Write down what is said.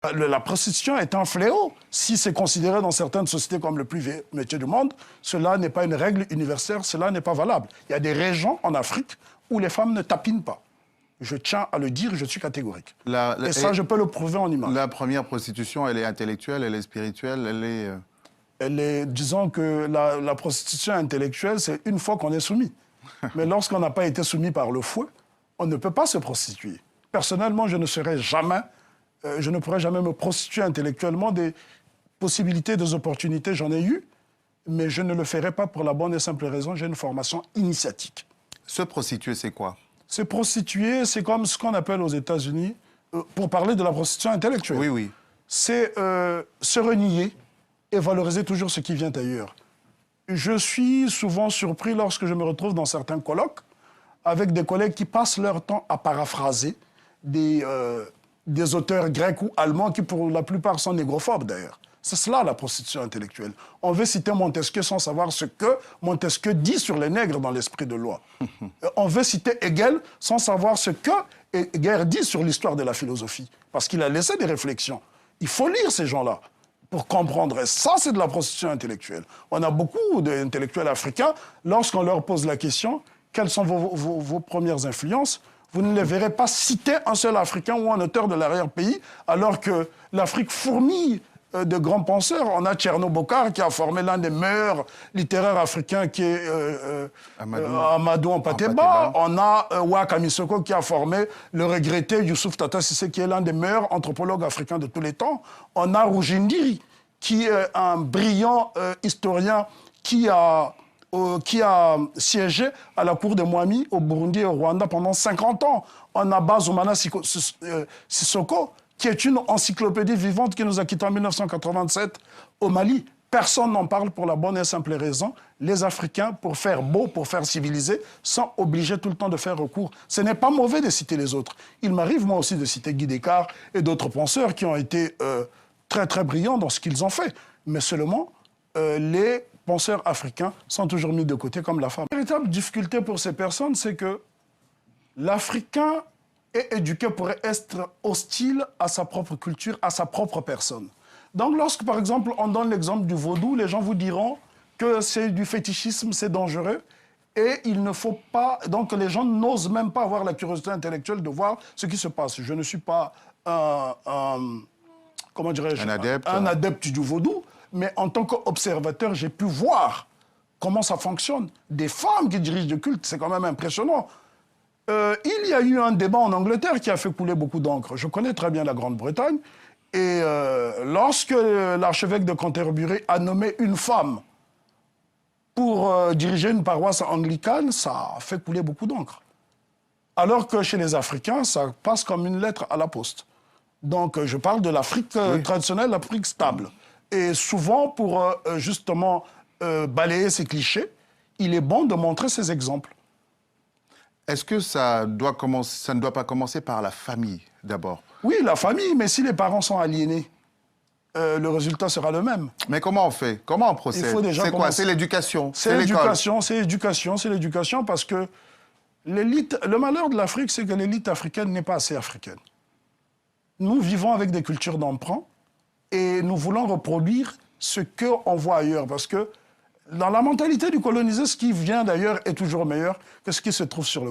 La prostitution est un fléau. Si c'est considéré dans certaines sociétés comme le plus vieux métier du monde, cela n'est pas une règle universelle, cela n'est pas valable. Il y a des régions en Afrique où les femmes ne tapinent pas. Je tiens à le dire, je suis catégorique. Et ça, je peux le prouver en image. La première prostitution, elle est intellectuelle, elle est spirituelle, elle est... Disons que la prostitution intellectuelle, c'est une fois qu'on est soumis. Mais lorsqu'on n'a pas été soumis par le fouet, on ne peut pas se prostituer. Personnellement, je ne pourrais jamais me prostituer intellectuellement. Des possibilités, des opportunités, j'en ai eu, mais je ne le ferai pas pour la bonne et simple raison, j'ai une formation initiatique. Se prostituer, c'est quoi? Se prostituer, c'est comme ce qu'on appelle aux États-Unis, pour parler de la prostitution intellectuelle. Oui, oui. C'est se renier et valoriser toujours ce qui vient ailleurs. Je suis souvent surpris lorsque je me retrouve dans certains colloques avec des collègues qui passent leur temps à paraphraser des auteurs grecs ou allemands qui, pour la plupart, sont négrophobes, d'ailleurs. C'est cela, la prostitution intellectuelle. On veut citer Montesquieu sans savoir ce que Montesquieu dit sur les nègres dans l'esprit de loi. On veut citer Hegel sans savoir ce que Hegel dit sur l'histoire de la philosophie. Parce qu'il a laissé des réflexions. Il faut lire ces gens-là pour comprendre. Et ça, c'est de la prostitution intellectuelle. On a beaucoup d'intellectuels africains. Lorsqu'on leur pose la question, quelles sont vos premières influences ? Vous ne les verrez pas citer un seul Africain ou un auteur de l'arrière-pays, alors que l'Afrique fourmille de grands penseurs. On a Tcherno Bokar qui a formé l'un des meilleurs littéraires africains qui est Amadou Ampateba. On a Waka Misoko qui a formé le regretté Youssouf Tata Sissé qui est l'un des meilleurs anthropologues africains de tous les temps. On a Rujindiri qui est un brillant historien qui a siégé à la cour de Mwami au Burundi et au Rwanda pendant 50 ans. On a Bazoumana Sissoko qui est une encyclopédie vivante qui nous a quittés en 1987 au Mali. Personne n'en parle pour la bonne et simple raison. Les Africains, pour faire beau, pour faire civilisé, sont obligés tout le temps de faire recours. Ce n'est pas mauvais de citer les autres. Il m'arrive moi aussi de citer Guy Descartes et d'autres penseurs qui ont été très très brillants dans ce qu'ils ont fait. Mais seulement, les penseurs africains sont toujours mis de côté comme la femme. La véritable difficulté pour ces personnes, c'est que l'Africain est éduqué pour être hostile à sa propre culture, à sa propre personne. Donc lorsque, par exemple, on donne l'exemple du vaudou, les gens vous diront que c'est du fétichisme, c'est dangereux, et il ne faut pas... Donc les gens n'osent même pas avoir la curiosité intellectuelle de voir ce qui se passe. Je ne suis pas comment dirais-je, un adepte du vaudou, mais en tant qu'observateur, j'ai pu voir comment ça fonctionne. Des femmes qui dirigent le culte, c'est quand même impressionnant. Il y a eu un débat en Angleterre qui a fait couler beaucoup d'encre. Je connais très bien la Grande-Bretagne. Et lorsque l'archevêque de Canterbury a nommé une femme pour diriger une paroisse anglicane, ça a fait couler beaucoup d'encre. Alors que chez les Africains, ça passe comme une lettre à la poste. Donc je parle de l'Afrique traditionnelle, l'Afrique stable. Et souvent, pour justement balayer ces clichés, il est bon de montrer ces exemples. Est-ce que ça ne doit pas commencer par la famille, d'abord? Oui, la famille, mais si les parents sont aliénés, le résultat sera le même. Mais comment on fait? Comment on procède? C'est quoi? C'est l'éducation? C'est l'éducation, c'est l'éducation, parce que le malheur de l'Afrique, c'est que l'élite africaine n'est pas assez africaine. Nous vivons avec des cultures d'emprunt et nous voulons reproduire ce qu'on voit ailleurs, parce que dans la mentalité du colonisé, ce qui vient d'ailleurs est toujours meilleur que ce qui se trouve sur le